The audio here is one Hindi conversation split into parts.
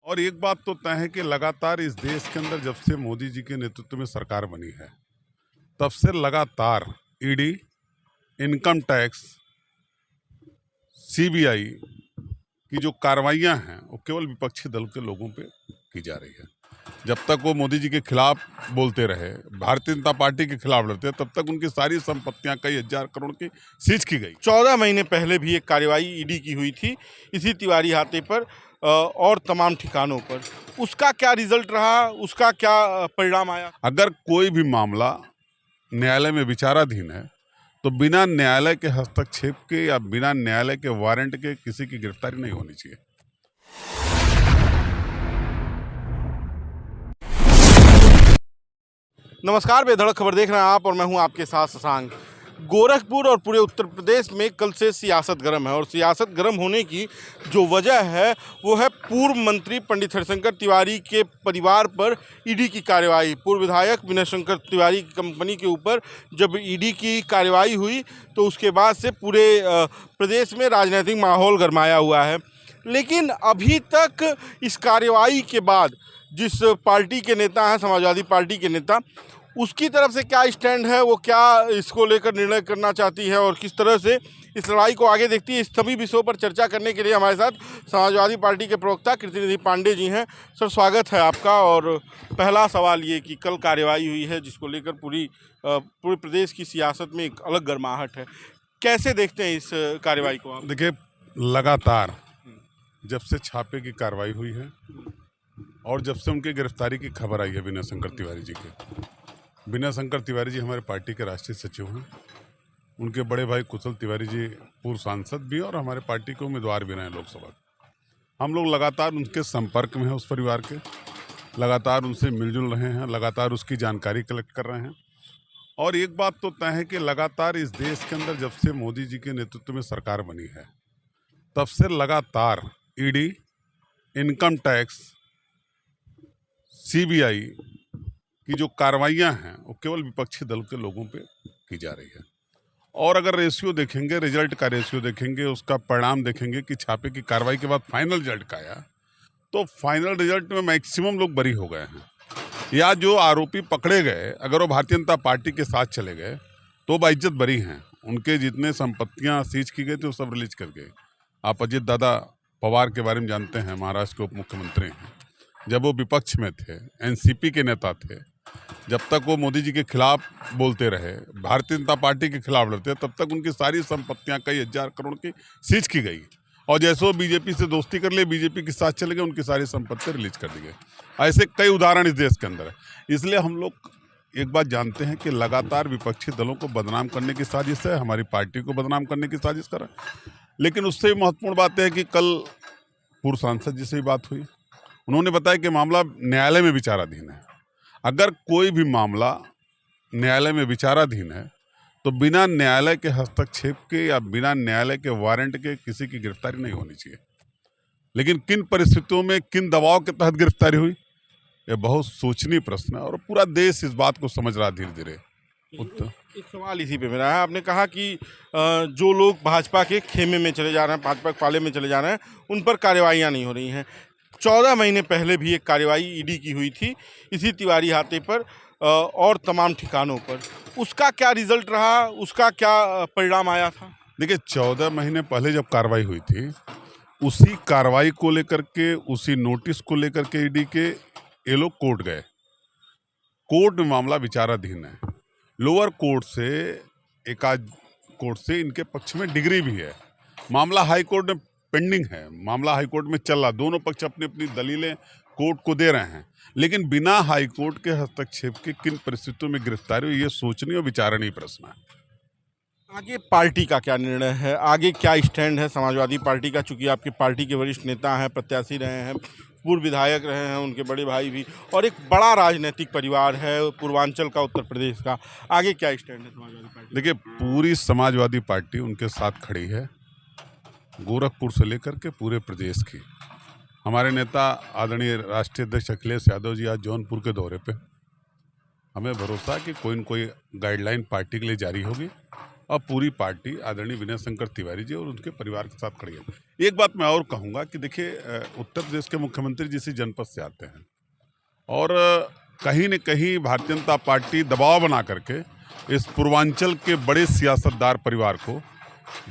और एक बात तो तय है कि लगातार इस देश के अंदर जब से मोदी जी के नेतृत्व में सरकार बनी है, तब से लगातार ईडी, इनकम टैक्स, सीबीआई की जो कार्रवाइयां हैं वो केवल विपक्षी दल के लोगों पे की जा रही है। जब तक वो मोदी जी के खिलाफ बोलते रहे, भारतीय जनता पार्टी के खिलाफ लड़ते, तब तक उनकी सारी संपत्तियां कई हजार करोड़ की सीज की गई। 14 महीने पहले भी एक कार्रवाई ईडी की हुई थी इसी तिवारी हाथे पर और तमाम ठिकानों पर। उसका क्या रिजल्ट रहा, उसका क्या परिणाम आया? अगर कोई भी मामला न्यायालय में विचाराधीन है तो बिना न्यायालय के हस्तक्षेप के या बिना न्यायालय के वारंट के किसी की गिरफ्तारी नहीं होनी चाहिए। नमस्कार, बेधड़क खबर देख रहे हैं आप और मैं हूं आपके साथ शशांक। गोरखपुर और पूरे उत्तर प्रदेश में कल से सियासत गर्म है और सियासत गर्म होने की जो वजह है वो है पूर्व मंत्री पंडित हरिशंकर तिवारी के परिवार पर ईडी की कार्रवाई। पूर्व विधायक विनय शंकर तिवारी की कंपनी के ऊपर जब ईडी की कार्रवाई हुई तो उसके बाद से पूरे प्रदेश में राजनीतिक माहौल गरमाया हुआ है। लेकिन अभी तक इस कार्रवाई के बाद जिस पार्टी के नेता हैं, समाजवादी पार्टी के नेता, उसकी तरफ से क्या स्टैंड है, वो क्या इसको लेकर निर्णय करना चाहती है और किस तरह से इस लड़ाई को आगे देखती है, इस सभी विषयों पर चर्चा करने के लिए हमारे साथ समाजवादी पार्टी के प्रवक्ता कीर्तिनिधि पांडे जी हैं। सर, स्वागत है आपका। और पहला सवाल ये कि कल कार्रवाई हुई है जिसको लेकर पूरे प्रदेश की सियासत में एक अलग गर्माहट है, कैसे देखते हैं इस कार्रवाई को आप? देखिए, लगातार जब से छापे की कार्रवाई हुई है और जब से उनकी गिरफ्तारी की खबर आई है विनय शंकर तिवारी जी के। विनय शंकर तिवारी जी हमारे पार्टी के राष्ट्रीय सचिव हैं। उनके बड़े भाई कुशल तिवारी जी पूर्व सांसद भी और हमारे पार्टी के उम्मीदवार भी रहे लोकसभा। हम लोग लगातार उनके संपर्क में हैं, उस परिवार के लगातार उनसे मिलजुल रहे हैं, लगातार उसकी जानकारी कलेक्ट कर रहे हैं। और एक बात तो तय है कि लगातार इस देश के अंदर जब से मोदी जी के नेतृत्व में सरकार बनी है, तब से लगातार ईडी, इनकम टैक्स, सीबीआई की जो कार्रवाइयां हैं वो केवल विपक्षी दल के लोगों पे की जा रही है। और अगर रेशियो देखेंगे, रिजल्ट का रेशियो देखेंगे, उसका परिणाम देखेंगे कि छापे की कार्रवाई के बाद फाइनल रिजल्ट का आया, तो फाइनल रिजल्ट में मैक्सिमम लोग बरी हो गए हैं। या जो आरोपी पकड़े गए, अगर वो भारतीय जनता पार्टी के साथ चले गए तो बाइज्जत बरी हैं। उनके जितने संपत्तियां सीज की गई थी वो सब रिलीज कर गए। आप अजित दादा पवार के बारे में जानते हैं, महाराष्ट्र के उप मुख्यमंत्री हैं। जब वो विपक्ष में थे, एनसीपी के नेता थे, जब तक वो मोदी जी के खिलाफ बोलते रहे, भारतीय जनता पार्टी के खिलाफ लड़ते, तब तक उनकी सारी संपत्तियां कई हजार करोड़ की सीज की गई। और जैसे वो बीजेपी से दोस्ती कर लिए, बीजेपी के साथ चले गए, उनकी सारी संपत्ति रिलीज कर दी गई। ऐसे कई उदाहरण इस देश के अंदर है। इसलिए हम लोग एक बात जानते हैं कि लगातार विपक्षी दलों को बदनाम करने की साजिश है, हमारी पार्टी को बदनाम करने की साजिश कर रहा है। लेकिन उससे महत्वपूर्ण बात है कि कल पूर्व सांसद जी से भी बात हुई। उन्होंने बताया कि मामला न्यायालय में विचाराधीन है। अगर कोई भी मामला न्यायालय में विचाराधीन है तो बिना न्यायालय के हस्तक्षेप के या बिना न्यायालय के वारंट के किसी की गिरफ्तारी नहीं होनी चाहिए। लेकिन किन परिस्थितियों में, किन दबाव के तहत गिरफ्तारी हुई, ये बहुत सोचनीय प्रश्न है और पूरा देश इस बात को समझ रहा धीरे धीरे। एक सवाल इसी पे मेरा है। आपने कहा कि जो लोग भाजपा के खेमे में चले जा रहे हैं, भाजपा के पाले में चले जा रहे हैं, उन पर कार्रवाइयाँ नहीं हो रही हैं। 14 महीने पहले भी एक कार्रवाई ईडी की हुई थी इसी तिवारी हाथे पर और तमाम ठिकानों पर। उसका क्या रिजल्ट रहा, उसका क्या परिणाम आया था? देखिए, 14 महीने पहले जब कार्रवाई हुई थी, उसी कार्रवाई को लेकर के, उसी नोटिस को लेकर के ईडी के ये लोग कोर्ट गए। कोर्ट में मामला विचाराधीन है। लोअर कोर्ट से, एकाध कोर्ट से इनके पक्ष में डिग्री भी है। मामला हाई कोर्ट में पेंडिंग है, मामला हाई कोर्ट में चल रहा। दोनों पक्ष अपनी अपनी दलीलें कोर्ट को दे रहे हैं। लेकिन बिना हाई कोर्ट के हस्तक्षेप के किन परिस्थितियों में गिरफ्तारी हुई, ये सोचनीय और विचारणीय प्रश्न है। आगे पार्टी का क्या निर्णय है, आगे क्या स्टैंड है समाजवादी पार्टी का? चूंकि आपकी पार्टी के वरिष्ठ नेता हैं, प्रत्याशी रहे हैं, पूर्व विधायक रहे हैं, उनके बड़े भाई भी, और एक बड़ा राजनीतिक परिवार है पूर्वांचल का, उत्तर प्रदेश का। आगे क्या स्टैंड है समाजवादी पार्टी? देखिए, पूरी समाजवादी पार्टी उनके साथ खड़ी है, गोरखपुर से लेकर के पूरे प्रदेश की। हमारे नेता आदरणीय राष्ट्रीय अध्यक्ष अखिलेश यादव जी आज जौनपुर के दौरे पे। हमें भरोसा है कि कोई न कोई गाइडलाइन पार्टी के लिए जारी होगी और पूरी पार्टी आदरणीय विनय शंकर तिवारी जी और उनके परिवार के साथ खड़ी है। एक बात मैं और कहूँगा कि देखिए, उत्तर प्रदेश के मुख्यमंत्री जिस जनपद से आते हैं और कहीं न कहीं भारतीय जनता पार्टी दबाव बना करके इस पूर्वांचल के बड़े सियासतदार परिवार को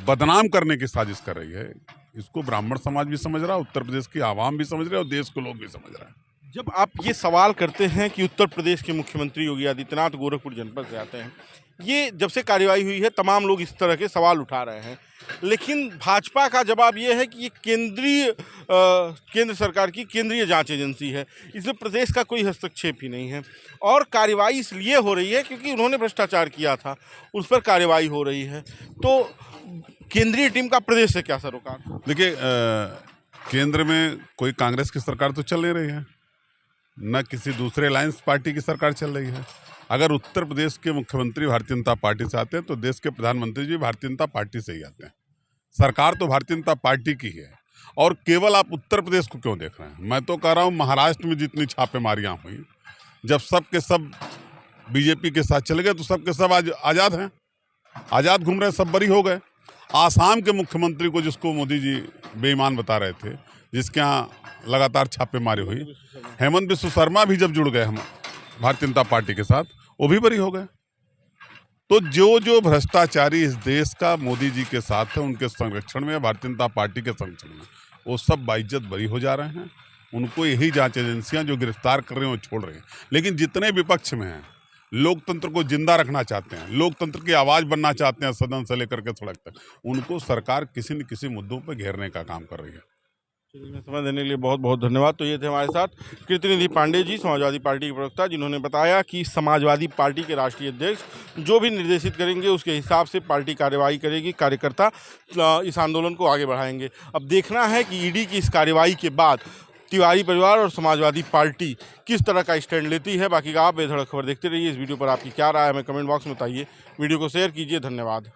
बदनाम करने की साजिश कर रही है। इसको ब्राह्मण समाज भी समझ रहा है, उत्तर प्रदेश की आवाम भी समझ रहे हैं और देश के लोग भी समझ रहे हैं। जब आप ये सवाल करते हैं कि उत्तर प्रदेश के मुख्यमंत्री योगी आदित्यनाथ गोरखपुर जनपद से आते हैं, ये जब से कार्रवाई हुई है तमाम लोग इस तरह के सवाल उठा रहे हैं, लेकिन भाजपा का जवाब ये है कि ये केंद्र सरकार की केंद्रीय जांच एजेंसी है, इसमें प्रदेश का कोई हस्तक्षेप ही नहीं है और कार्रवाई इसलिए हो रही है क्योंकि उन्होंने भ्रष्टाचार किया था, उस पर कार्रवाई हो रही है। तो केंद्रीय टीम का प्रदेश से क्या सरोकार? देखिए, केंद्र में कोई कांग्रेस की सरकार तो चल नहीं रही है, न किसी दूसरे अलायंस पार्टी की सरकार चल रही है। अगर उत्तर प्रदेश के मुख्यमंत्री भारतीय जनता पार्टी से आते हैं तो देश के प्रधानमंत्री जी भारतीय जनता पार्टी से ही आते हैं। सरकार तो भारतीय जनता पार्टी की है। और केवल आप उत्तर प्रदेश को क्यों देख रहे हैं? मैं तो कह रहा हूँ, महाराष्ट्र में जितनी छापेमारियां हुई, जब सब के सब बीजेपी के साथ चले गए तो सब के सब आज आज़ाद हैं, आज़ाद घूम रहे हैं, सब बरी हो गए। आसाम के मुख्यमंत्री को, जिसको मोदी जी बेईमान बता रहे थे, जिसके यहाँ लगातार छापेमारी हुई, हेमंत बिस्व शर्मा भी जब जुड़ गए हम भारतीय जनता पार्टी के साथ, वो भी बरी हो गए। तो जो भ्रष्टाचारी इस देश का मोदी जी के साथ है, उनके संरक्षण में, भारतीय जनता पार्टी के संरक्षण में, वो सब बाइज्जत बरी हो जा रहे हैं। उनको यही जांच एजेंसियां जो गिरफ्तार कर रहे हैं वो छोड़ रही हैं। लेकिन जितने विपक्ष में हैं, लोकतंत्र को जिंदा रखना चाहते हैं, लोकतंत्र की आवाज़ बनना चाहते हैं, सदन से लेकर के सड़क तक, उनको सरकार किसी न किसी मुद्दों पर घेरने का काम कर रही है। समय देने के लिए बहुत बहुत धन्यवाद। तो ये थे हमारे साथ कीर्तिनिधि पांडे जी, समाजवादी पार्टी के प्रवक्ता, जिन्होंने बताया कि समाजवादी पार्टी के राष्ट्रीय अध्यक्ष जो भी निर्देशित करेंगे उसके हिसाब से पार्टी कार्रवाई करेगी, कार्यकर्ता इस आंदोलन को आगे बढ़ाएंगे। अब देखना है कि ईडी की इस कार्रवाई के बाद तिवारी परिवार और समाजवादी पार्टी किस तरह का स्टैंड लेती है। बाकी का आप बेधड़क खबर देखते रहिए। इस वीडियो पर आपकी क्या राय है हमें कमेंट बॉक्स में बताइए। वीडियो को शेयर कीजिए। धन्यवाद।